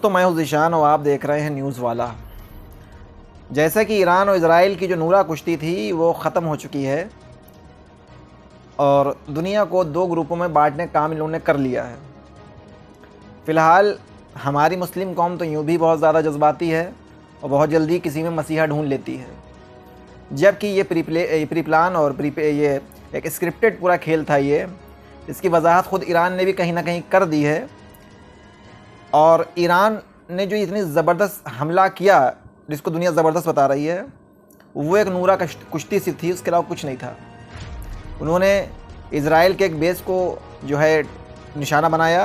दोस्तों, मैं हूं ज़ीशान और आप देख रहे हैं न्यूज़ वाला। जैसा कि ईरान और इजराइल की जो नूरा कुश्ती थी वो ख़त्म हो चुकी है और दुनिया को दो ग्रुपों में बांटने का काम इन लोगों ने कर लिया है। फ़िलहाल हमारी मुस्लिम कौम तो यूँ भी बहुत ज़्यादा जज्बाती है और बहुत जल्दी किसी में मसीहा ढूंढ लेती है, जबकि ये प्री प्लान और ये एक स्क्रिप्टेड पूरा खेल था। ये इसकी वजाहत ख़ुद ईरान ने भी कहीं ना कहीं कर दी है। और ईरान ने जो इतनी ज़बरदस्त हमला किया जिसको दुनिया ज़बरदस्त बता रही है, वो एक नूरा कुश्ती सी थी, उसके अलावा कुछ नहीं था। उन्होंने इज़राइल के एक बेस को जो है निशाना बनाया,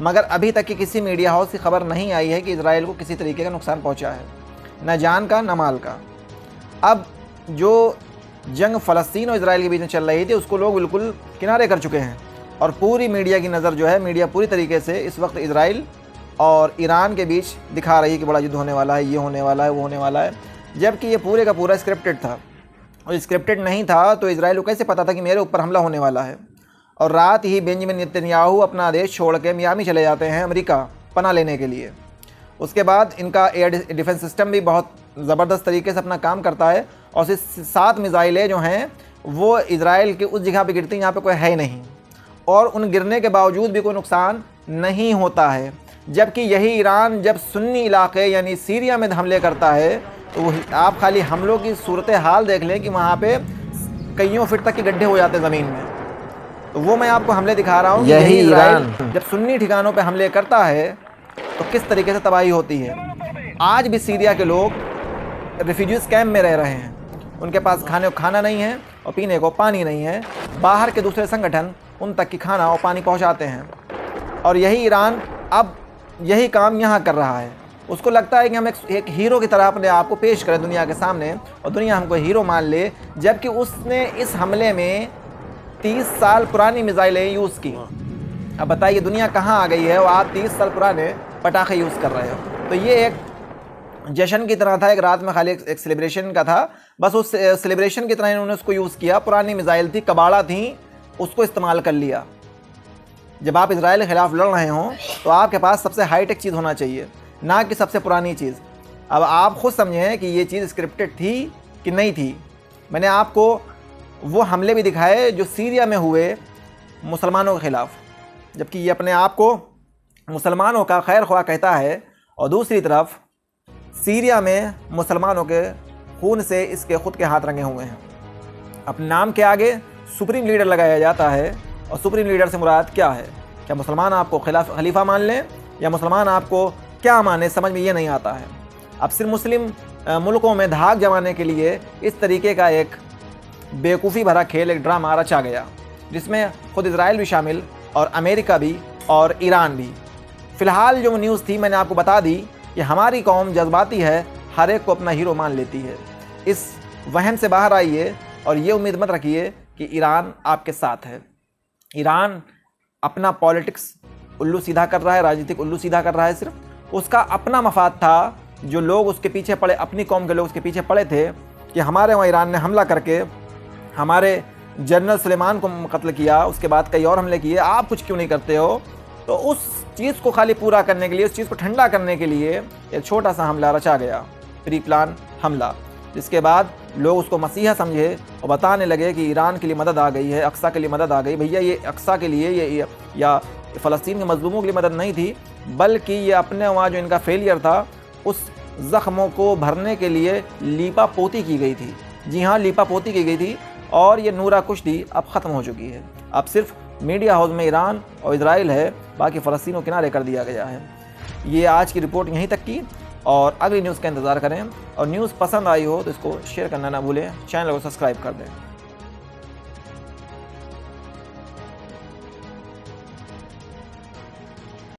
मगर अभी तक की किसी मीडिया हाउस की खबर नहीं आई है कि इज़राइल को किसी तरीके का नुकसान पहुंचा है, न जान का न माल का। अब जो जंग फ़लस्तीन और इज़राइल के बीच में चल रही थी उसको लोग बिल्कुल किनारे कर चुके हैं और पूरी मीडिया की नज़र जो है, मीडिया पूरी तरीके से इस वक्त इज़राइल और ईरान के बीच दिखा रही है कि बड़ा युद्ध होने वाला है, ये होने वाला है, वो होने वाला है, जबकि ये पूरे का पूरा स्क्रिप्टेड था। और स्क्रिप्टेड नहीं था तो इज़राइल को कैसे पता था कि मेरे ऊपर हमला होने वाला है। और रात ही बेंजामिन नेतन्याहू अपना देश छोड़ के मियामी चले जाते हैं अमेरिका पनाह लेने के लिए। उसके बाद इनका एयर डिफेंस सिस्टम भी बहुत ज़बरदस्त तरीके से अपना काम करता है और 7 मिज़ाइलें जो हैं वो इज़राइल के उस जगह पर गिरती हैं जहाँ पर कोई है नहीं, और उन गिरने के बावजूद भी कोई नुकसान नहीं होता है। जबकि यही ईरान जब सुन्नी इलाके यानी सीरिया में हमले करता है तो आप खाली हमलों की सूरत हाल देख लें कि वहाँ पे कईयों फीट तक के गड्ढे हो जाते हैं ज़मीन में। तो वो मैं आपको हमले दिखा रहा हूँ। यही ईरान जब सुन्नी ठिकानों पे हमले करता है तो किस तरीके से तबाही होती है। आज भी सीरिया के लोग रिफ्यूजीज़ कैंप में रह रहे हैं, उनके पास खाना नहीं है और पीने को पानी नहीं है। बाहर के दूसरे संगठन उन तक की खाना और पानी पहुँचाते हैं और यही ईरान अब यही काम यहाँ कर रहा है। उसको लगता है कि हम एक हीरो की तरह अपने आप को पेश करें दुनिया के सामने और दुनिया हमको हीरो मान ले, जबकि उसने इस हमले में 30 साल पुरानी मिसाइलें यूज़ की। अब बताइए दुनिया कहाँ आ गई है और आप 30 साल पुराने पटाखे यूज़ कर रहे हो। तो ये एक जश्न की तरह था, एक रात में खाली एक सेलिब्रेशन का था, बस उस सेलिब्रेशन की तरह इन्होंने उसको यूज़ किया। पुरानी मिसाइल थी, कबाड़ा थी, उसको इस्तेमाल कर लिया। जब आप इज़राइल के ख़िलाफ़ लड़ रहे हों तो आपके पास सबसे हाईटेक चीज़ होना चाहिए, ना कि सबसे पुरानी चीज़। अब आप खुद समझें कि ये चीज़ स्क्रिप्टेड थी कि नहीं थी। मैंने आपको वो हमले भी दिखाए जो सीरिया में हुए मुसलमानों के ख़िलाफ़, जबकि ये अपने आप को मुसलमानों का खैर ख्वाह कहता है और दूसरी तरफ सीरिया में मुसलमानों के खून से इसके ख़ुद के हाथ रंगे हुए हैं। अपने नाम के आगे सुप्रीम लीडर लगाया जाता है और सुप्रीम लीडर से मुराद क्या है? क्या मुसलमान आपको खलीफा मान लें या मुसलमान आपको क्या माने, समझ में ये नहीं आता है। अब सिर्फ मुस्लिम मुल्कों में धाक जमाने के लिए इस तरीके का एक बेवकूफ़ी भरा खेल, एक ड्रामा रचा गया, जिसमें ख़ुद इज़राइल भी शामिल और अमेरिका भी और ईरान भी। फ़िलहाल जो न्यूज़ थी मैंने आपको बता दी कि हमारी कौम जज्बाती है, हर एक को अपना हीरो मान लेती है। इस वहम से बाहर आइए और ये उम्मीद मत रखिए कि ईरान आपके साथ है। ईरान अपना पॉलिटिक्स उल्लू सीधा कर रहा है, राजनीतिक उल्लू सीधा कर रहा है। सिर्फ उसका अपना मफाद था, जो लोग उसके पीछे पड़े, अपनी कौम के लोग उसके पीछे पड़े थे कि हमारे वहाँ ईरान ने हमला करके हमारे जनरल सुलेमान को कत्ल किया, उसके बाद कई और हमले किए, आप कुछ क्यों नहीं करते हो। तो उस चीज़ को खाली पूरा करने के लिए, उस चीज़ को ठंडा करने के लिए एक छोटा सा हमला रचा गया, प्री प्लान हमला, जिसके बाद लोग उसको मसीहा समझे और बताने लगे कि ईरान के लिए मदद आ गई है, अक्सा के लिए मदद आ गई। भैया ये अक्सा के लिए ये या फ़लस्तीन के मज़लूमों के लिए मदद नहीं थी, बल्कि ये अपने वहाँ जो इनका फेलियर था उस ज़ख्मों को भरने के लिए लीपा पोती की गई थी। जी हाँ, लीपा पोती की गई थी और ये नूरा कुश्ती अब ख़त्म हो चुकी है। अब सिर्फ मीडिया हाउस में ईरान और इज़राइल है, बाकी फ़लस्तीन को किनारे कर दिया गया है। ये आज की रिपोर्ट यहीं तक की और अगली न्यूज़ का इंतज़ार करें। और न्यूज़ पसंद आई हो तो इसको शेयर करना ना भूलें, चैनल को सब्सक्राइब कर दें।